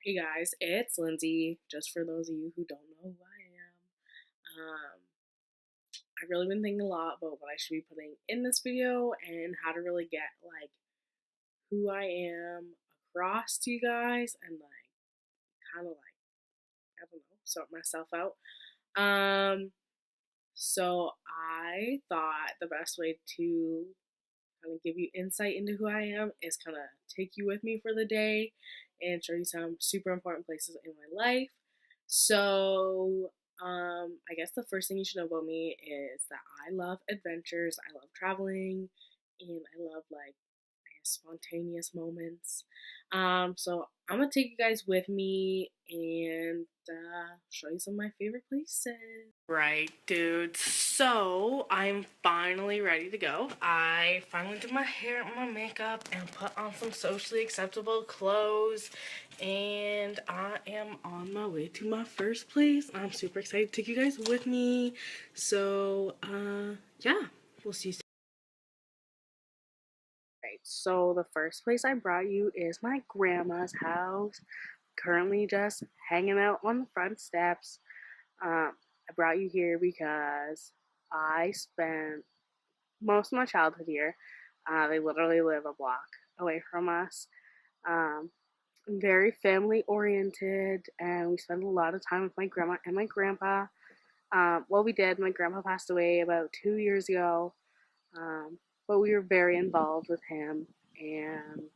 Hey guys, it's Lindsay. Just for those of you who don't know who I am, I've really been thinking a lot about what I should be putting in this video and how to really get like who I am across to you guys and like kind of like I don't know sort myself out. So I thought the best way to kind of give you insight into who I am is kind of take you with me for the day and show you some super important places in my life. So, I guess the first thing you should know about me is that I love adventures, I love traveling, and I love like spontaneous moments. So I'm gonna take you guys with me and show you some of my favorite places. Right, dude. So I'm finally ready to go. I finally did my hair and my makeup and put on some socially acceptable clothes. And I am on my way to my first place. I'm super excited to take you guys with me. So, yeah, we'll see you soon. Right, so the first place I brought you is my grandma's house. Currently just hanging out on the front steps. I brought you here because I spent most of my childhood here. They literally live a block away from us. Um, very family oriented, and we spend a lot of time with my grandma and my grandpa. Well, we did. My grandpa passed away about 2 years ago, but we were very involved with him and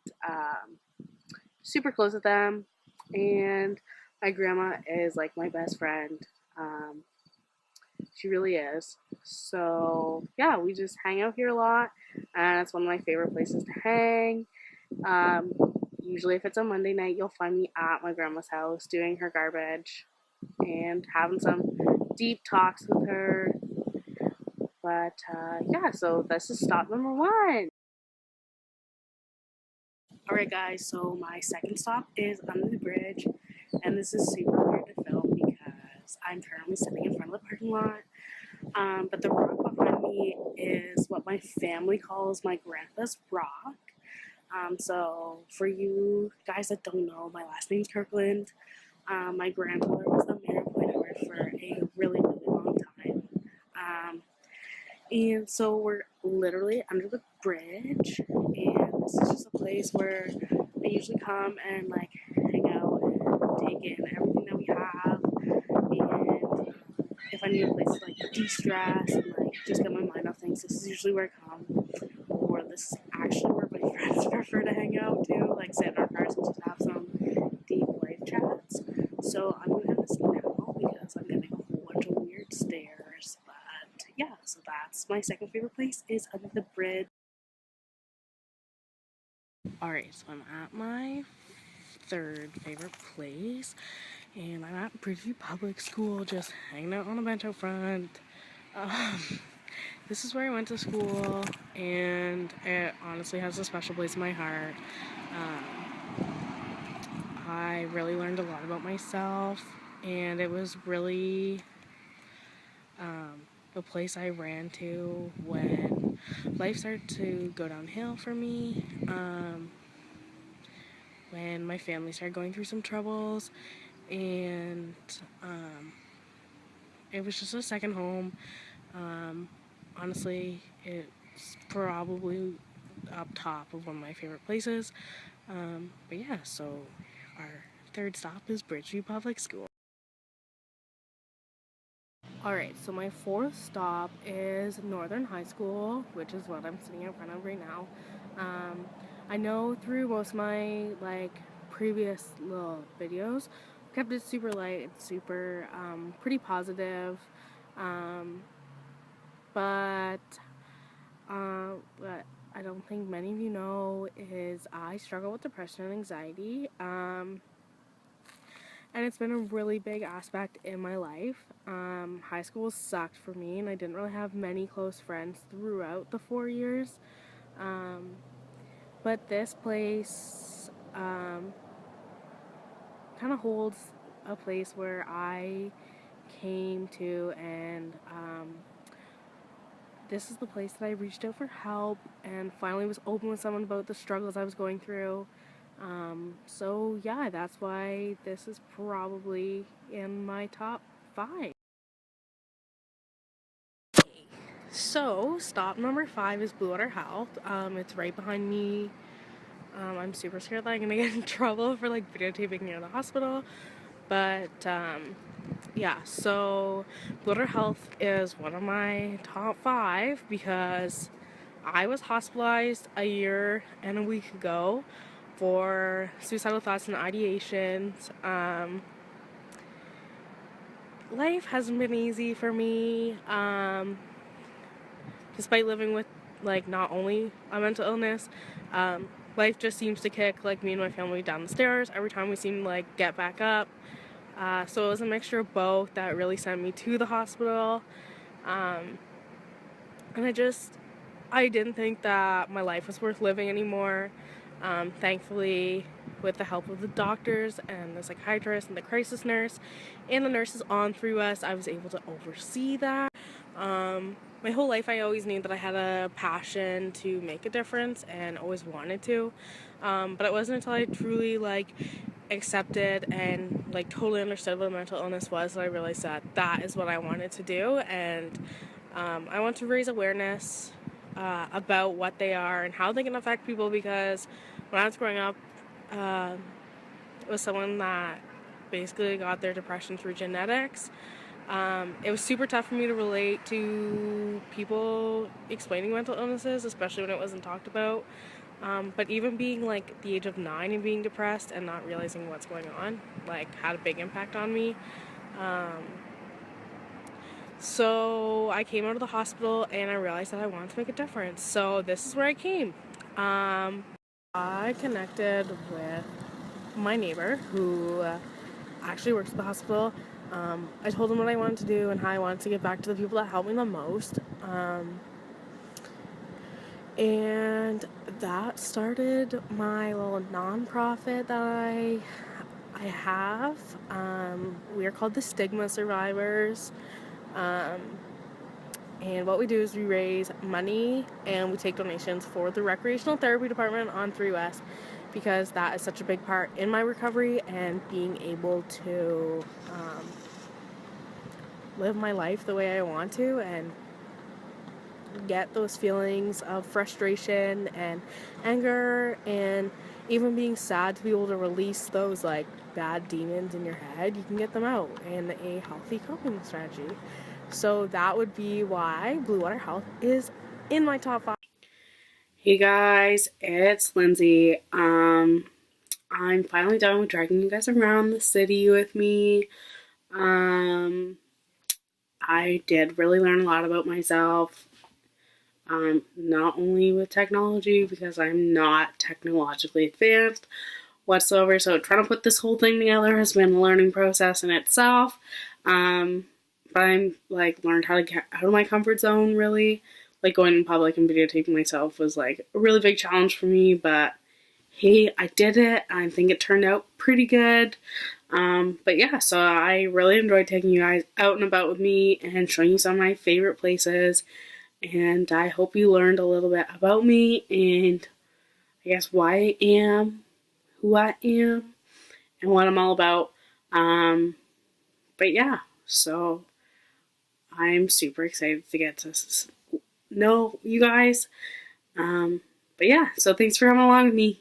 super close with them. And my grandma is like my best friend. Um, She really is. So yeah, we just hang out here a lot, and it's one of my favorite places to hang. Um, Usually, if it's a Monday night, you'll find me at my grandma's house doing her garbage and having some deep talks with her. But yeah, so this is stop number one. All right, guys. So my second stop is under the bridge, and this is super weird to film because I'm currently sitting in front of the parking lot. But the rock behind me is what my family calls my grandpa's rock. So for you guys that don't know, my last name's Kirkland. My grandfather was the mayor of Point for a really, really long time. Um, and so we're literally under the bridge, and this is just a place where I usually come and like hang out and take in everything that we have. And if I need a place to like de-stress and like just get my mind off things, this is usually where I come. Or this is actually where my friends prefer to hang out too, like sit in our cars and just have some deep life chats. So I'm gonna end this now because I'm getting a whole bunch of weird stares. But yeah, so that's my second favorite place is under the bridge. Alright, so I'm at my third favorite place, and I'm at Bridgeview Public School, just hanging out on a bench out front. This is where I went to school, and it honestly has a special place in my heart. I really learned a lot about myself, and it was really the place I ran to when life started to go downhill for me. When my family started going through some troubles, and it was just a second home. Honestly, it's probably up top of one of my favorite places. But yeah, so our third stop is Bridgeview Public School. Alright, so my fourth stop is Northern High School, which is what I'm sitting in front of right now. I know through most of my like previous little videos, kept it super light and super pretty positive. Um, but what I don't think many of you know is I struggle with depression and anxiety. And it's been a really big aspect in my life. High school sucked for me, and I didn't really have many close friends throughout the 4 years. But this place kind of holds a place where I came to, and this is the place that I reached out for help and finally was open with someone about the struggles I was going through. So yeah, that's why this is probably in my top 5. So stop number 5 is Blue Water Health. It's right behind me. I'm super scared that I'm gonna get in trouble for like videotaping near the hospital, but yeah. So Blue Water Health is one of my top 5 because I was hospitalized a year and a week ago for suicidal thoughts and ideations. Life hasn't been easy for me, despite living with like not only a mental illness. Life just seems to kick like me and my family down the stairs every time we seem to like get back up. So it was a mixture of both that really sent me to the hospital. And I didn't think that my life was worth living anymore. Thankfully, with the help of the doctors and the psychiatrist and the crisis nurse and the nurses on through us, I was able to oversee that. My whole life I always knew that I had a passion to make a difference and always wanted to. But it wasn't until I truly like accepted and like totally understood what mental illness was that I realized that that is what I wanted to do. And I want to raise awareness about what they are and how they can affect people, because when I was growing up, it was someone that basically got their depression through genetics. It was super tough for me to relate to people explaining mental illnesses, especially when it wasn't talked about. But even being like the age of 9 and being depressed and not realizing what's going on, like, had a big impact on me. So I came out of the hospital and I realized that I wanted to make a difference. So this is where I came. I connected with my neighbor who actually works at the hospital. I told him what I wanted to do and how I wanted to give back to the people that helped me the most. And that started my little nonprofit that I have. We are called the Stigma Survivors. And what we do is we raise money and we take donations for the recreational therapy department on 3US, because that is such a big part in my recovery and being able to live my life the way I want to and get those feelings of frustration and anger and even being sad, to be able to release those like bad demons in your head. You can get them out in a healthy coping strategy. So that would be why Blue Water Health is in my top 5. Hey guys, it's Lindsay. I'm finally done with dragging you guys around the city with me. I did really learn a lot about myself. Not only with technology, because I'm not technologically advanced whatsoever. So trying to put this whole thing together has been a learning process in itself. But I'm like learned how to get out of my comfort zone, really. Like going in public and videotaping myself was like a really big challenge for me, but hey, I did it. I think it turned out pretty good. But yeah, so I really enjoyed taking you guys out and about with me and showing you some of my favorite places. And I hope you learned a little bit about me and I guess why I am who I am and what I'm all about. But yeah, so I'm super excited to get to know you guys. But yeah, so thanks for coming along with me.